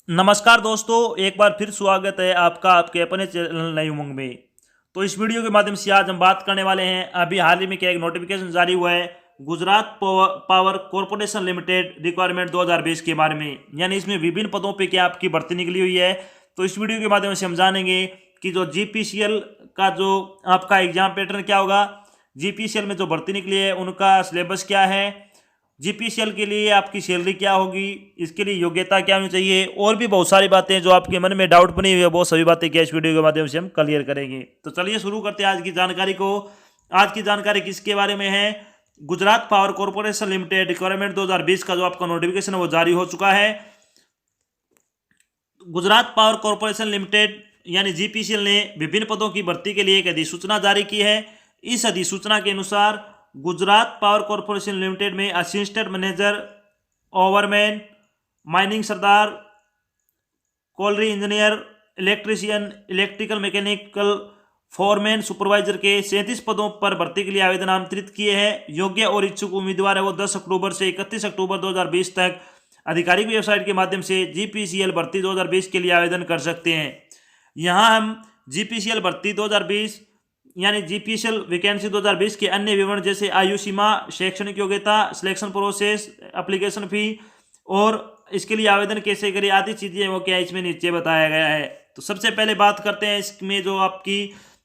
नमस्कार दोस्तों, एक बार फिर स्वागत है आपका आपके अपने चैनल नई उमंग में। तो इस वीडियो के माध्यम से आज हम बात करने वाले हैं अभी हाल ही में क्या एक नोटिफिकेशन जारी हुआ है Gujarat power corporation limited requirement 2020 के बारे में। यानी इसमें विभिन्न पदों पे क्या आपकी भर्ती निकली हुई है। तो इस वीडियो के माध्यम से हम जानेंगे कि जो जीपीसीएल का जो आपका एग्जाम पैटर्न क्या होगा, जीपीसीएल में जो भर्ती निकली है उनका सिलेबस क्या है, जीपीसीएल के लिए आपकी सैलरी क्या होगी, इसके लिए योग्यता क्या होनी चाहिए, और भी बहुत सारी बातें जो आपके मन में डाउट बनी हुई है वो सभी बातें क्या इस वीडियो के माध्यम से हम क्लियर करेंगे। तो चलिए शुरू करते हैं आज की जानकारी को। आज की जानकारी किसके बारे में है, Gujarat power corporation limited requirement 2020 का जो आपका नोटिफिकेशन है वो जारी हो चुका है। गुजरात पावर कॉरपोरेशन लिमिटेड यानी जीपीसीएल ने विभिन्न पदों की भर्ती के लिए एक अधिसूचना जारी की है। इस अधिसूचना के अनुसार गुजरात पावर कॉरपोरेशन लिमिटेड में assistant manager, overman, mining sardar, colliery engineer, electrician, electrical mechanical foreman, supervisor के 37 पदों पर भर्ती के लिए आवेदन आमंत्रित किए हैं। योग्य और इच्छुक उम्मीदवार है वो 10 अक्टूबर से 31 अक्टूबर 2020 तक आधिकारिक वेबसाइट के माध्यम से जीपीसीएल भर्ती 2020 के लिए आवेदन कर सकते हैं। यहाँ हम जीपीसीएल भर्ती 2020 यानी जीपीसीएल वैकेंसी 2020 के अन्य विवरण जैसे आयु सीमा, शैक्षणिक योग्यता, सिलेक्शन प्रोसेस, एप्लीकेशन फी और इसके लिए आवेदन कैसे करें आदि चीज़ें वो क्या इसमें नीचे बताया गया है। तो सबसे पहले बात करते हैं इसमें जो आपकी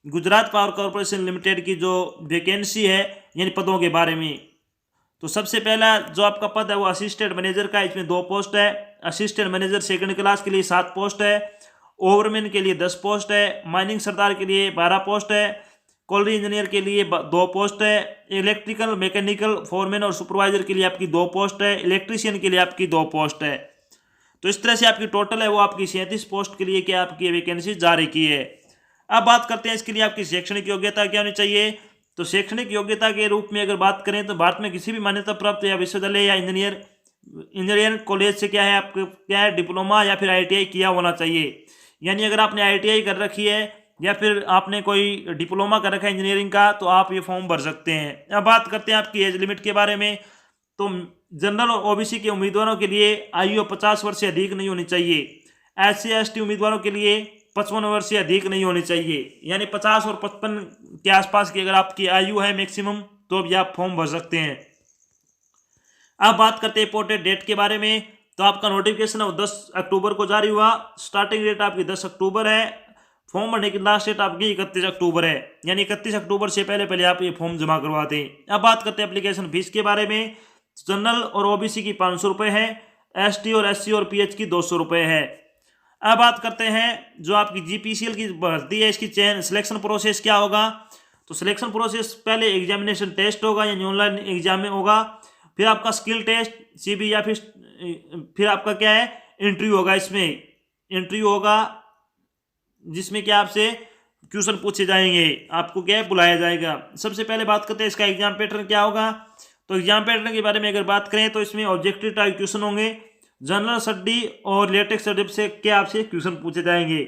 गुजरात पावर कॉरपोरेशन लिमिटेड की जो वैकेंसी है यानी पदों के बारे में। तो सबसे पहला जो आपका पद है वो असिस्टेंट मैनेजर का, इसमें 2 पोस्ट है। असिस्टेंट मैनेजर सेकंड क्लास के लिए 7 पोस्ट है, ओवरमैन के लिए 10 पोस्ट है, माइनिंग सरदार के लिए 12 पोस्ट है, कॉलरी इंजीनियर के लिए 2 पोस्ट है, इलेक्ट्रिकल मैकेनिकल फोरमैन और सुपरवाइजर के लिए आपकी 2 पोस्ट है, इलेक्ट्रीशियन के लिए आपकी 2 पोस्ट है। तो इस तरह से आपकी टोटल है वो आपकी 37 पोस्ट के लिए क्या आपकी वैकेंसी जारी की है। अब बात करते हैं इसके लिए आपकी शैक्षणिक योग्यता क्या होनी चाहिए। तो शैक्षणिक योग्यता के रूप में अगर बात करें तो भारत में किसी भी मान्यता प्राप्त या विश्वविद्यालय या इंजीनियर कॉलेज से क्या है आपको क्या है डिप्लोमा या फिर आईटीआई किया होना चाहिए। यानी अगर आपने आईटीआई कर रखी है या फिर आपने कोई डिप्लोमा कर रखा है इंजीनियरिंग का तो आप ये फॉर्म भर सकते हैं। अब बात करते हैं आपकी एज लिमिट के बारे में। तो जनरल और ओबीसी के उम्मीदवारों के लिए आयु 50 वर्ष से अधिक नहीं होनी चाहिए। एससी एसटी उम्मीदवारों के लिए 55 वर्ष से अधिक नहीं होनी चाहिए। यानी 50 और 55 के आसपास की अगर आपकी आयु है मैक्सिमम तो भी आप फॉर्म भर सकते हैं। अब बात करते हैं इंपोर्टेड डेट के बारे में। तो आपका नोटिफिकेशन है वो 10 अक्टूबर को जारी हुआ। स्टार्टिंग डेट आपकी 10 अक्टूबर है। फॉर्म भरने की लास्ट डेट आपकी 31 अक्टूबर है। यानी 31 अक्टूबर से पहले पहले आप ये फॉर्म जमा करवा दें। अब बात करते हैं एप्लीकेशन फीस के बारे में। जनरल और ओबीसी की 500 रुपये है, एसटी और एससी और पीएच की 200 रुपये है। अब बात करते हैं जो आपकी जीपीसीएल की भर्ती है इसकी चयन सिलेक्शन प्रोसेस क्या होगा। तो सिलेक्शन प्रोसेस पहले एग्जामिनेशन टेस्ट होगा यानी ऑनलाइन एग्जाम में होगा, फिर आपका स्किल टेस्ट सीबी या फिर आपका क्या है इंटरव्यू होगा। इसमें इंटरव्यू होगा जिसमें क्या आपसे क्वेश्चन पूछे जाएंगे, आपको क्या है बुलाया जाएगा। सबसे पहले बात करते हैं इसका एग्जाम पैटर्न क्या होगा। तो एग्जाम पैटर्न के बारे में अगर बात करें तो इसमें ऑब्जेक्टिव टाइप क्वेश्चन होंगे, जनरल स्टडी और लेटेक्स सब्जेक्ट से क्या आपसे क्वेश्चन पूछे जाएंगे।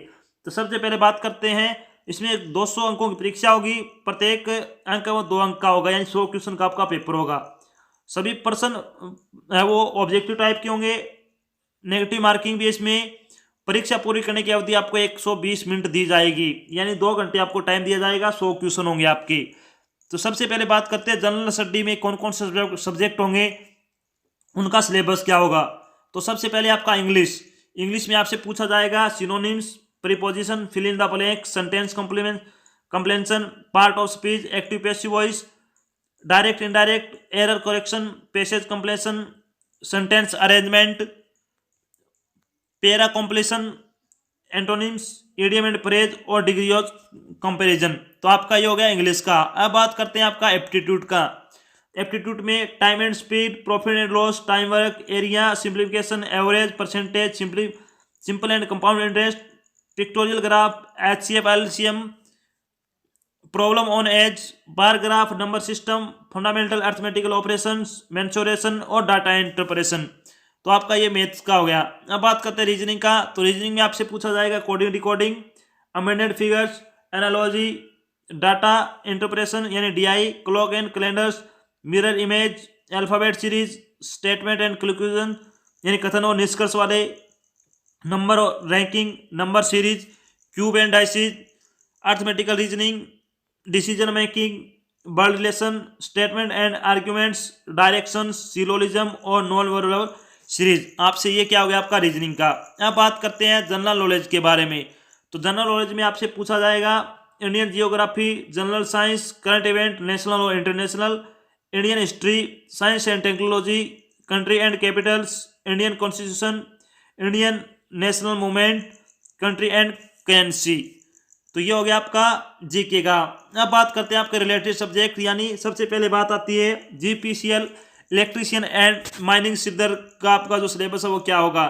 तो सबसे पहले बात करते हैं इसमें 200 अंकों की परीक्षा होगी, प्रत्येक अंक वो 2 अंक का होगा यानी 100 क्वेश्चन का आपका पेपर होगा। सभी प्रश्न है वो ऑब्जेक्टिव टाइप के होंगे, नेगेटिव मार्किंग भी इसमें। परीक्षा पूरी करने की अवधि आपको 120 मिनट दी जाएगी यानी 2 घंटे आपको टाइम दिया जाएगा। 100 क्वेश्चन होंगे आपके। तो सबसे पहले बात करते हैं जनरल स्टडी में कौन कौन से सब्जेक्ट होंगे, उनका सिलेबस क्या होगा। तो सबसे पहले आपका इंग्लिश में आपसे पूछा जाएगा synonyms, preposition, fill in the blank, sentence completion, part of speech, active passive voice, direct indirect, error correction, passage completion, sentence arrangement, para completion, antonyms, idiom and phrase और डिग्री ऑफ कंपैरिजन। तो आपका ये हो गया English का। अब बात करते हैं आपका एप्टीट्यूड का। एप्टीट्यूड में time and speed, profit and loss, time work, area, simplification, average, percentage, simple and compound interest, pictorial graph, HCF LCM, problem on age, bar graph, number system, fundamental arithmetical operations, mensuration और data interpretation. तो आपका ये maths का हो गया। अब बात करते हैं रीजनिंग का। तो रीजनिंग में आपसे पूछा जाएगा coding decoding, embedded figures, analogy, data interpretation यानी DI, clock and calendars, mirror image, alphabet series, statement and conclusion यानी कथन और निष्कर्ष वाले, number ranking, number series, cube and dices, arithmetical reasoning, decision making, word relation, statement and arguments, direction, syllogism और non verbal series. आपसे ये क्या हो गया आपका रीजनिंग का। अब बात करते हैं जनरल नॉलेज के बारे में। तो जनरल नॉलेज में आपसे पूछा जाएगा Indian geography, general science, current event, national और international, Indian history, science and technology, country and capitals, Indian constitution, Indian national movement, country and currency. तो ये हो गया आपका जीके का। अब बात करते हैं आपके रिलेटेड सब्जेक्ट, यानी सबसे पहले बात आती है जीपीसीएल इलेक्ट्रीशियन एंड माइनिंग सिद्धर का आपका जो सिलेबस है वो क्या होगा।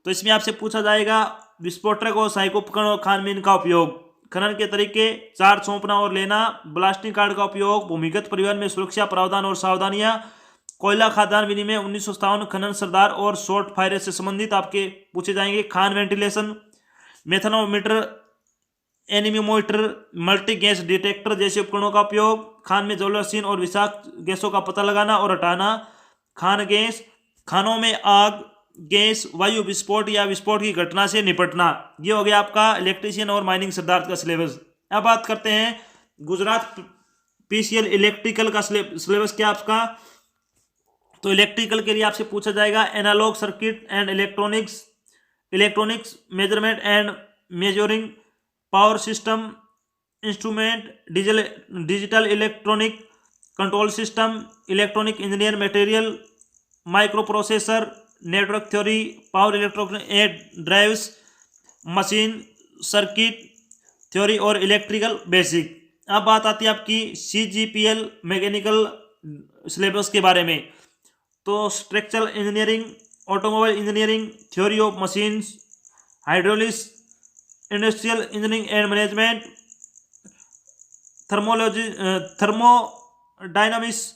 तो इसमें आपसे पूछा जाएगा विस्फोटक और सहायक उपकरण और खानमीन का उपयोग, खनन के तरीके, चार्ज सौंपना और लेना, ब्लास्टिंग कार्ड का उपयोग, भूमिगत परिवहन में सुरक्षा प्रावधान और सावधानियां, कोयला खादान विनिमय 1957, खनन सरदार और शॉर्ट फायर से संबंधित आपके पूछे जाएंगे। खान ventilation, methanometer, anemometer, multi gas detector जैसे उपकरणों का उपयोग, खान में ज्वलनशील और विषाक्त गैसों का पता लगाना और हटाना, खान गैस, खानों में आग, गैस, वायु विस्फोट या विस्फोट की घटना से निपटना। ये हो गया आपका इलेक्ट्रीशियन और माइनिंग सिद्धार्थ का सिलेबस। अब बात करते हैं गुजरात पीसीएल इलेक्ट्रिकल का सिलेबस क्या आपका। तो इलेक्ट्रिकल के लिए आपसे पूछा जाएगा analog circuit and electronics measurement and measuring, power system, instrument, digital electronic control system, electronic engineer material, micro processor, network theory, power electronic drives, machine circuit theory और इलेक्ट्रिकल बेसिक। अब बात आती है आपकी सीजीपीएल मैकेनिकल सिलेबस के बारे में। तो structural engineering, automobile engineering, theory of machines, hydraulics, industrial engineering and management, thermodynamics,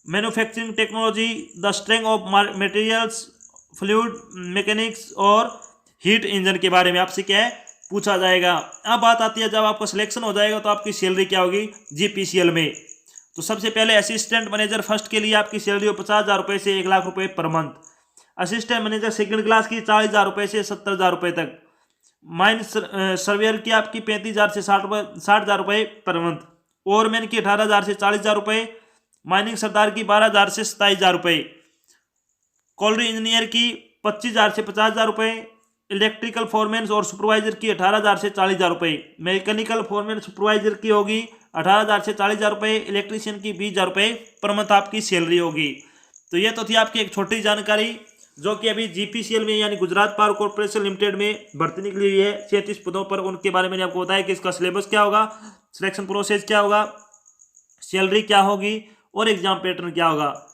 manufacturing technology, the strength of materials, fluid mechanics और हीट इंजन के बारे में आपसे क्या है पूछा जाएगा। अब बात आती है जब आपका सिलेक्शन हो जाएगा तो आपकी सैलरी क्या होगी जीपीसीएल में। तो सबसे पहले असिस्टेंट मैनेजर फर्स्ट के लिए आपकी सैलरी हो 50,000 रुपये से 1,00,000 रुपये per month. Assistant manager second class की 40,000 रुपये से 70,000 रुपये तक। माइन सर्वेयर की आपकी 35,000 से 60,000 रुपये पर मंथ। ओवरमैन की 18,000 से 40,000 रुपये। माइनिंग सरदार की 12,000 से 27,000 रुपये। कॉलरी इंजीनियर की 25,000 से 50,000 रुपये। इलेक्ट्रिकल फोरमैन और सुपरवाइजर की 18,000 से 40,000 रुपये। मैकेनिकल फोरमैन सुपरवाइजर की होगी 18,000 से 40,000 रुपये। इलेक्ट्रीशियन की 20,000 रुपये पर मंथ आपकी सैलरी होगी। तो ये तो थी आपकी एक छोटी जानकारी जो कि अभी जीपीसीएल में यानी गुजरात पावर कॉर्पोरेशन लिमिटेड में भर्ती निकली हुई है 36 पदों पर। उनके बारे में आपको बताया कि इसका सिलेबस क्या होगा, सिलेक्शन प्रोसेस क्या होगा, सैलरी क्या होगी और एग्जाम पैटर्न क्या होगा।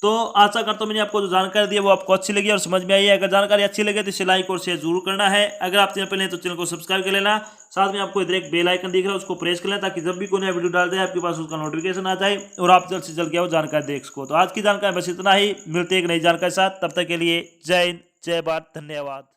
तो आशा करता हूँ मैंने आपको जो जानकारी दी है वो आपको अच्छी लगी और समझ में आई है। अगर जानकारी अच्छी लगे तो इसे लाइक और शेयर जरूर करना है। अगर आप चैनल पर नए तो चैनल को सब्सक्राइब कर लेना। साथ में आपको इधर एक बेल आइकन दिख रहा है उसको प्रेस कर लें ताकि जब भी कोई नया वीडियो डाल जाए आपके पास उसका नोटिफिकेशन आ जाए और आप जल्द से जल्द क्या हो जानकारी देख सको। तो आज की जानकारी बस इतना ही, मिलते एक नई जानकारी के साथ, तब तक के लिए जय हिंद, जय भारत, धन्यवाद।